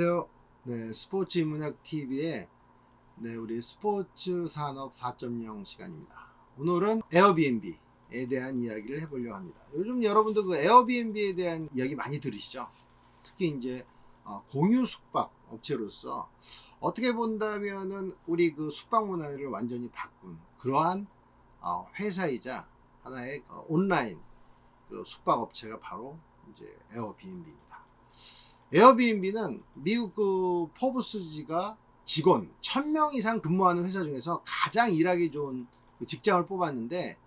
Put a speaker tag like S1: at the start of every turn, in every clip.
S1: 안녕하세요. 네, 스포츠 인문학 TV의 우리 스포츠 산업 4.0 시간입니다. 오늘은 에어비앤비에 대한 이야기를 해보려고 합니다. 요즘 여러분들 그 에어비앤비에 대한 이야기 많이 들으시죠? 특히 이제 공유 숙박 업체로서 어떻게 본다면은 우리 그 숙박 문화를 완전히 바꾼 그러한 회사이자 하나의 온라인 그 숙박 업체가 바로 이제 에어비앤비입니다. 에어비앤비는 미국 그 포브스지가 직원 1000명 이상 근무하는 회사 중에서 가장 일하기 좋은 그 직장을 뽑았는데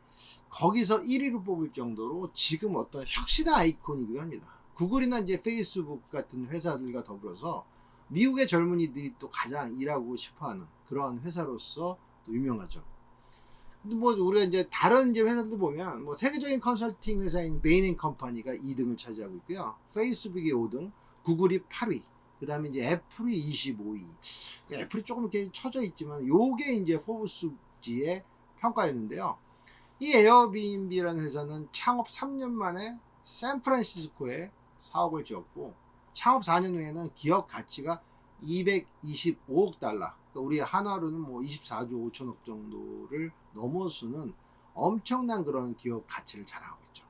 S1: 거기서 1위로 뽑을 정도로 지금 어떤 혁신의 아이콘이기도 합니다. 구글이나 이제 페이스북 같은 회사들과 더불어서 미국의 젊은이들이 또 가장 일하고 싶어하는 그러한 회사로서 또 유명하죠. 근데 뭐 우리가 이제 다른 이제 회사들 보면 뭐 세계적인 컨설팅 회사인 베인앤컴퍼니가 2등을 차지하고 있고요. 페이스북이 5등, 구글이 8위, 그 다음에 이제 애플이 25위. 애플이 조금 이렇게 처져 있지만 요게 이제 포브스지의 평가였는데요. 이 에어비앤비라는 회사는 창업 3년 만에 샌프란시스코에 사업을 지었고 창업 4년 후에는 기업 가치가 225억 달러, 그러니까 우리 하나로는 뭐 24조 5천억 정도를 넘어서는 엄청난 그런 기업 가치를 자랑하고 있죠.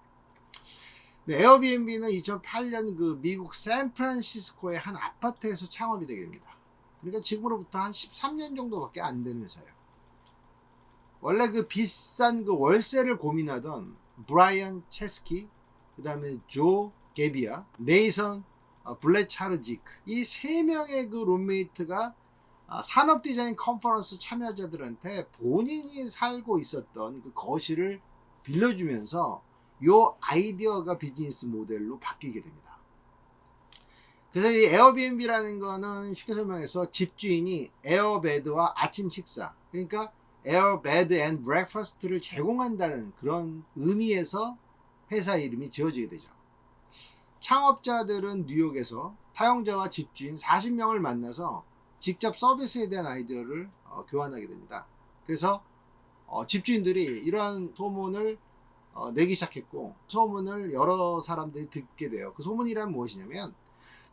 S1: 네, 에어비앤비는 2008년 그 미국 샌프란시스코의 한 아파트에서 창업이 되게 됩니다. 그러니까 지금으로부터 한 13년 정도밖에 안 되는 회사예요. 원래 그 비싼 그 월세를 고민하던 브라이언 체스키, 그 다음에 조 게비아, 네이선 블레차르지크, 이 세 명의 그 룸메이트가 산업 디자인 컨퍼런스 참여자들한테 본인이 살고 있었던 그 거실을 빌려주면서 요 아이디어가 비즈니스 모델로 바뀌게 됩니다. 그래서 이 에어비앤비라는 거는 쉽게 설명해서 집주인이 에어베드와 아침 식사, 그러니까 에어베드 앤 브렉퍼스트를 제공한다는 그런 의미에서 회사 이름이 지어지게 되죠. 창업자들은 뉴욕에서 사용자와 집주인 40명을 만나서 직접 서비스에 대한 아이디어를 교환하게 됩니다. 그래서 집주인들이 이러한 소문을 내기 시작했고 소문을 여러 사람들이 듣게 돼요. 그 소문이란 무엇이냐면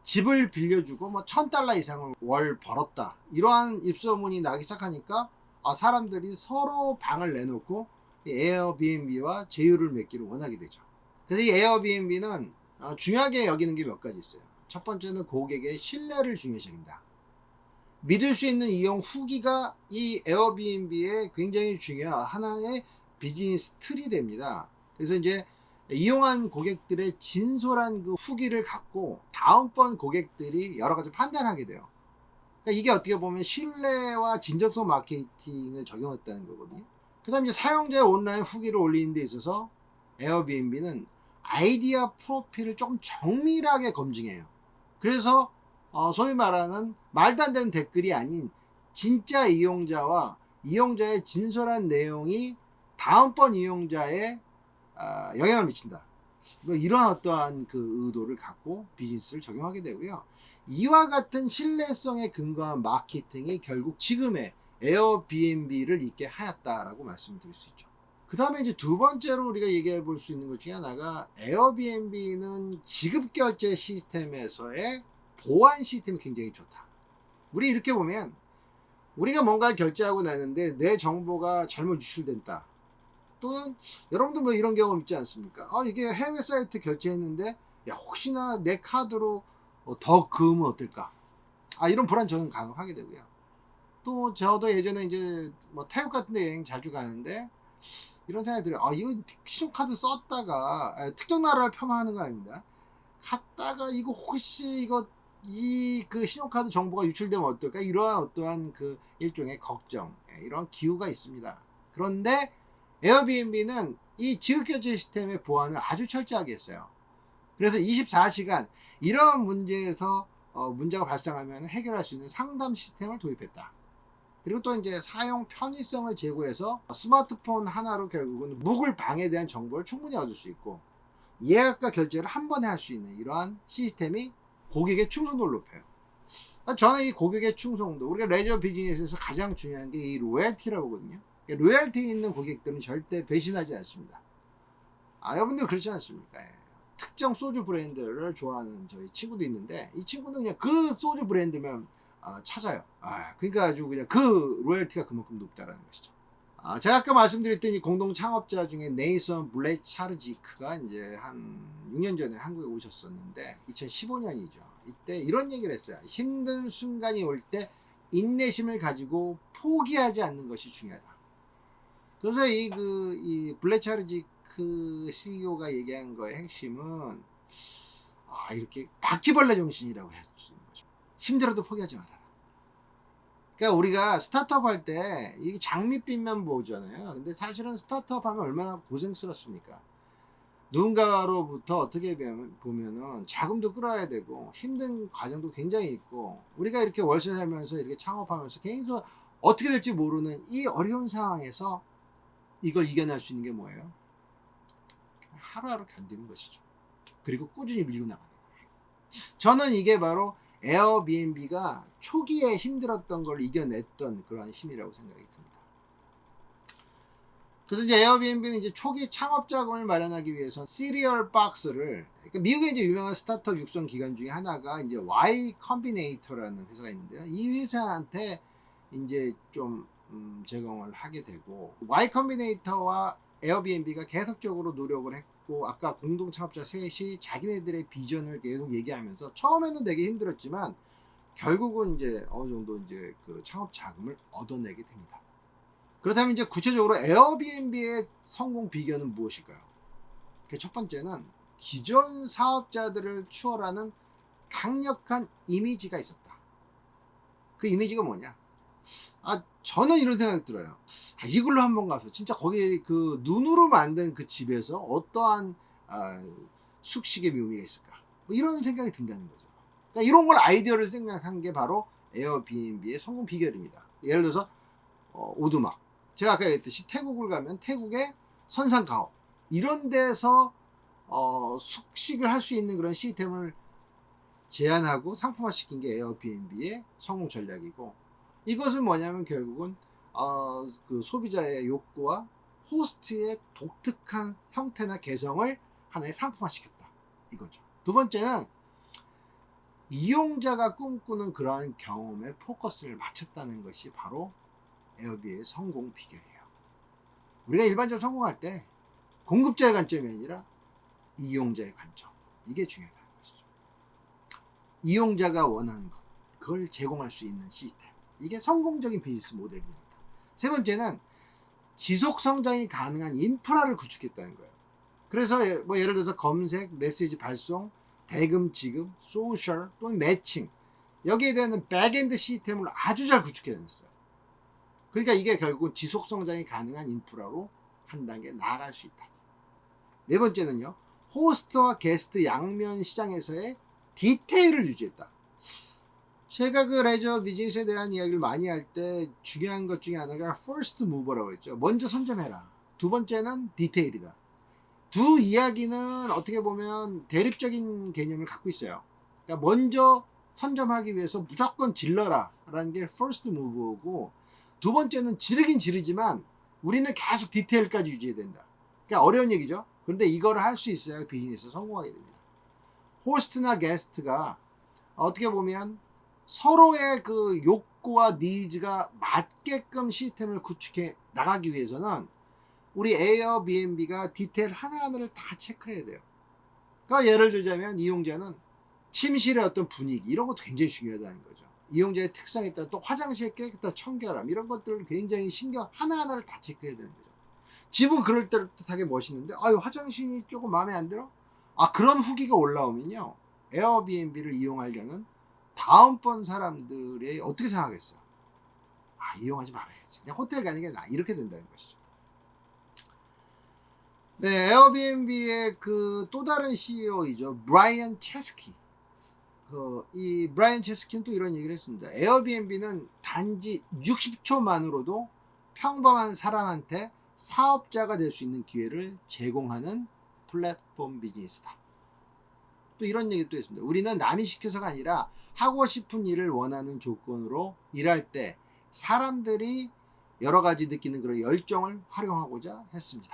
S1: 집을 빌려주고 뭐 $1000 이상을 월 벌었다, 이러한 입소문이 나기 시작하니까 사람들이 서로 방을 내놓고 에어비앤비와 제휴를 맺기를 원하게 되죠. 그래서 이 에어비앤비는 중요하게 여기는 게 몇 가지 있어요. 첫 번째는 고객의 신뢰를 중요시 여긴다. 믿을 수 있는 이용 후기가 이 에어비앤비의 굉장히 중요한 하나의 비즈니스 틀이 됩니다. 그래서 이제 이용한 고객들의 진솔한 그 후기를 갖고 다음번 고객들이 여러 가지 판단하게 돼요. 그러니까 이게 어떻게 보면 신뢰와 진정성 마케팅을 적용했다는 거거든요. 그 다음에 이제 사용자의 온라인 후기를 올리는 데 있어서 에어비앤비는 아이디어 프로필을 조금 정밀하게 검증해요. 그래서 소위 말하는 말도 안 되는 댓글이 아닌 진짜 이용자와 이용자의 진솔한 내용이 다음번 이용자의 영향을 미친다. 뭐 이러한 어떠한 그 의도를 갖고 비즈니스를 적용하게 되고요. 이와 같은 신뢰성에 근거한 마케팅이 결국 지금의 에어비앤비를 있게 하였다라고 말씀드릴 수 있죠. 그 다음에 이제 두 번째로 우리가 얘기해 볼 수 있는 것 중에 하나가 에어비앤비는 지급결제 시스템에서의 보안 시스템이 굉장히 좋다. 우리 이렇게 보면 우리가 뭔가를 결제하고 나는데 내 정보가 잘못 유출된다, 또는 여러분도 뭐 이런 경험 있지 않습니까? 이게 해외 사이트 결제했는데 혹시나 내 카드로 더 그으면 어떨까, 이런 불안 저는 가능하게 되고요. 또 저도 예전에 이제 뭐 태국 같은 데 여행 자주 가는데 이런 생각이 들어요. 이거 신용카드 썼다가 특정 나라를 폄하하는 거 아닙니다. 갔다가 이거 혹시 이 그 신용카드 정보가 유출되면 어떨까, 이러한 어떠한 그 일종의 걱정, 이런 기우가 있습니다. 그런데 에어비앤비는 이 지급결제 시스템의 보안을 아주 철저하게 했어요. 그래서 24시간 이런 문제에서 문제가 발생하면 해결할 수 있는 상담 시스템을 도입했다. 그리고 또 이제 사용 편의성을 제고해서 스마트폰 하나로 결국은 묵을 방에 대한 정보를 충분히 얻을 수 있고 예약과 결제를 한 번에 할 수 있는 이러한 시스템이 고객의 충성도를 높여요. 저는 이 고객의 충성도, 우리가 레저 비즈니스에서 가장 중요한 게 이 로열티라고 하거든요. 로열티 있는 고객들은 절대 배신하지 않습니다. 여러분들 그렇지 않습니까? 특정 소주 브랜드를 좋아하는 저희 친구도 있는데 이 친구는 그냥 그 소주 브랜드만 찾아요. 그러니까 아주 그냥 그 로열티가 그만큼 높다라는 것이죠. 제가 아까 말씀드렸던 이 공동 창업자 중에 네이선 블레차르지크가 이제 한 6년 전에 한국에 오셨었는데 2015년이죠. 이때 이런 얘기를 했어요. 힘든 순간이 올 때 인내심을 가지고 포기하지 않는 것이 중요하다. 그래서 이 블레차르지크 CEO가 얘기한 거의 핵심은 이렇게 바퀴벌레 정신이라고 할 수 있는 거죠. 힘들어도 포기하지 마라. 그러니까 우리가 스타트업 할 때 이게 장밋빛만 보잖아요. 근데 사실은 스타트업 하면 얼마나 고생스럽습니까? 누군가로부터 어떻게 보면은 자금도 끌어야 되고 힘든 과정도 굉장히 있고 우리가 이렇게 월세 살면서 이렇게 창업하면서 계속 어떻게 될지 모르는 이 어려운 상황에서 이걸 이겨낼 수 있는 게 뭐예요? 하루하루 견디는 것이죠. 그리고 꾸준히 밀고 나가는 거예요. 저는 이게 바로 에어비앤비가 초기에 힘들었던 걸 이겨냈던 그러한 힘이라고 생각이 듭니다. 그래서 이제 에어비앤비는 이제 초기 창업 자금을 마련하기 위해서 시리얼 박스를, 그러니까 미국의 이제 유명한 스타트업 육성 기관 중에 하나가 이제 Y 컴비네이터라는 회사가 있는데요. 이 회사한테 이제 좀 제공을 하게 되고 Y 컴비네이터와 에어비앤비가 계속적으로 노력을 했고 아까 공동 창업자 셋이 자기네들의 비전을 계속 얘기하면서 처음에는 되게 힘들었지만 결국은 이제 어느 정도 이제 그 창업 자금을 얻어내게 됩니다. 그렇다면 이제 구체적으로 에어비앤비의 성공 비결은 무엇일까요? 첫 번째는 기존 사업자들을 추월하는 강력한 이미지가 있었다. 그 이미지가 뭐냐? 저는 이런 생각이 들어요. 이걸로 한번 가서 진짜 거기 그 눈으로 만든 그 집에서 어떠한 숙식의 묘미가 있을까? 뭐 이런 생각이 든다는 거죠. 그러니까 이런 걸 아이디어를 생각한 게 바로 에어비앤비의 성공 비결입니다. 예를 들어서 오두막. 제가 아까 얘기했듯이 태국을 가면 태국의 선상가오 이런 데서 숙식을 할 수 있는 그런 시스템을 제안하고 상품화시킨 게 에어비앤비의 성공 전략이고 이것은 뭐냐면 결국은 그 소비자의 욕구와 호스트의 독특한 형태나 개성을 하나의 상품화시켰다 이거죠. 두 번째는 이용자가 꿈꾸는 그러한 경험에 포커스를 맞췄다는 것이 바로 에어비의 성공 비결이에요. 우리가 일반적으로 성공할 때 공급자의 관점이 아니라 이용자의 관점, 이게 중요하다는 것이죠. 이용자가 원하는 것, 그걸 제공할 수 있는 시스템, 이게 성공적인 비즈니스 모델이 됩니다. 세 번째는 지속 성장이 가능한 인프라를 구축했다는 거예요. 그래서 뭐 예를 들어서 검색, 메시지 발송, 대금 지급, 소셜 또는 매칭, 여기에 대한 백엔드 시스템을 아주 잘 구축해냈어요. 그러니까 이게 결국 지속 성장이 가능한 인프라로 한 단계 나아갈 수 있다. 네 번째는요, 호스트와 게스트 양면 시장에서의 디테일을 유지했다. 제가 그 레저 비즈니스에 대한 이야기를 많이 할 때 중요한 것 중에 하나가 first mover라고 했죠. 먼저 선점해라. 두 번째는 디테일이다. 두 이야기는 어떻게 보면 대립적인 개념을 갖고 있어요. 그러니까 먼저 선점하기 위해서 무조건 질러라 라는 게 first move고 두 번째는 지르긴 지르지만 우리는 계속 디테일까지 유지해야 된다. 그러니까 어려운 얘기죠. 그런데 이거를 할 수 있어야 비즈니스에 성공하게 됩니다. 호스트나 게스트가 어떻게 보면 서로의 그 욕구와 니즈가 맞게끔 시스템을 구축해 나가기 위해서는 우리 에어비앤비가 디테일 하나하나를 다 체크를 해야 돼요. 그러니까 예를 들자면 이용자는 침실의 어떤 분위기 이런 것도 굉장히 중요하다는 거죠. 이용자의 특성에 따라 또 화장실의 깨끗한 청결함 이런 것들을 굉장히 신경 하나하나를 다 체크해야 되는 거죠. 집은 그럴듯하게 멋있는데 화장실이 조금 마음에 안 들어? 그런 후기가 올라오면요, 에어비앤비를 이용하려는 다음번 사람들이 어떻게 생각하겠어요? 이용하지 말아야지, 그냥 호텔 가는 게 나아, 이렇게 된다는 것이죠. 네, 에어비앤비의 그 또 다른 CEO이죠, 브라이언 체스키. 이 브라이언 체스키는 또 이런 얘기를 했습니다. 에어비앤비는 단지 60초만으로도 평범한 사람한테 사업자가 될 수 있는 기회를 제공하는 플랫폼 비즈니스다. 또 이런 얘기 또 했습니다. 우리는 남이 시켜서가 아니라 하고 싶은 일을 원하는 조건으로 일할 때 사람들이 여러 가지 느끼는 그런 열정을 활용하고자 했습니다.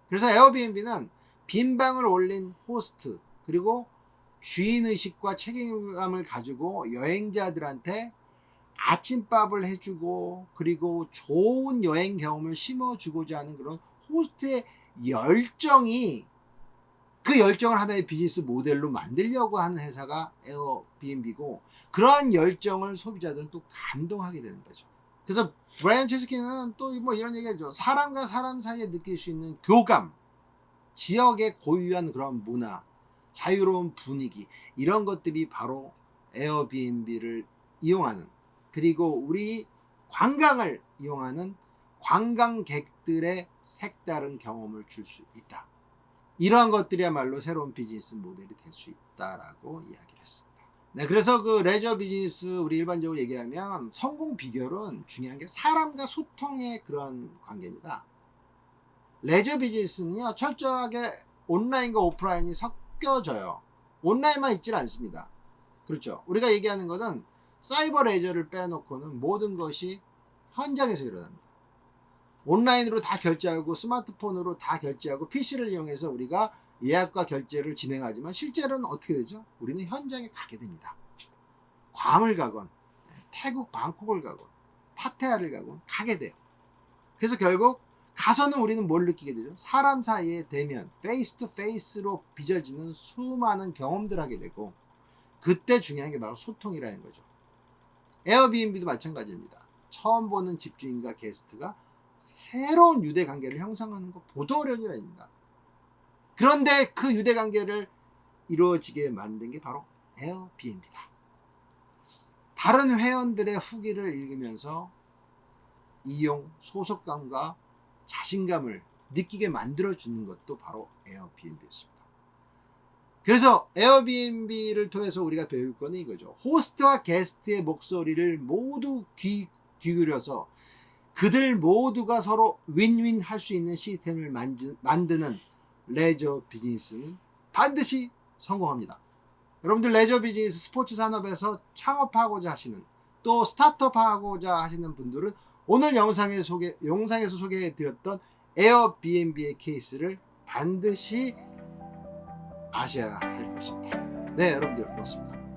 S1: 그래서 에어비앤비는 빈 방을 올린 호스트, 그리고 주인의식과 책임감을 가지고 여행자들한테 아침밥을 해주고, 그리고 좋은 여행 경험을 심어주고자 하는 그런 호스트의 열정이, 그 열정을 하나의 비즈니스 모델로 만들려고 하는 회사가 에어비앤비고, 그러한 열정을 소비자들은 또 감동하게 되는 거죠. 그래서 브라이언 체스키는 또 뭐 이런 얘기하죠. 사람과 사람 사이에 느낄 수 있는 교감, 지역의 고유한 그런 문화, 자유로운 분위기, 이런 것들이 바로 에어비앤비를 이용하는, 그리고 우리 관광을 이용하는 관광객들의 색다른 경험을 줄 수 있다. 이러한 것들이야말로 새로운 비즈니스 모델이 될 수 있다라고 이야기를 했습니다. 네, 그래서 그 레저 비즈니스, 우리 일반적으로 얘기하면 성공 비결은 중요한 게 사람과 소통의 그런 관계입니다. 레저 비즈니스는요, 철저하게 온라인과 오프라인이 섞여져요. 온라인만 있질 않습니다. 그렇죠. 우리가 얘기하는 것은 사이버 레저를 빼놓고는 모든 것이 현장에서 일어납니다. 온라인으로 다 결제하고 스마트폰으로 다 결제하고 PC를 이용해서 우리가 예약과 결제를 진행하지만 실제로는 어떻게 되죠? 우리는 현장에 가게 됩니다. 괌을 가건 태국 방콕을 가건 파타야를 가건 가게 돼요. 그래서 결국 가서는 우리는 뭘 느끼게 되죠? 사람 사이에 대면, 페이스 투 페이스로 빚어지는 수많은 경험들을 하게 되고, 그때 중요한 게 바로 소통이라는 거죠. 에어비앤비도 마찬가지입니다. 처음 보는 집주인과 게스트가 새로운 유대관계를 형성하는 거 보도 어려운 일 아닙니다. 그런데 그 유대관계를 이루어지게 만든 게 바로 에어비앤비다. 다른 회원들의 후기를 읽으면서 이용, 소속감과 자신감을 느끼게 만들어주는 것도 바로 에어비앤비였습니다. 그래서 에어비앤비를 통해서 우리가 배울 거는 이거죠. 호스트와 게스트의 목소리를 모두 귀 기울여서 그들 모두가 서로 윈윈 할 수 있는 시스템을 만드는 레저 비즈니스는 반드시 성공합니다. 여러분들 레저 비즈니스, 스포츠 산업에서 창업하고자 하시는, 또 스타트업하고자 하시는 분들은 오늘 영상에서 소개해 드렸던 에어비앤비의 케이스를 반드시 아셔야 할 것입니다. 네, 여러분들 고맙습니다.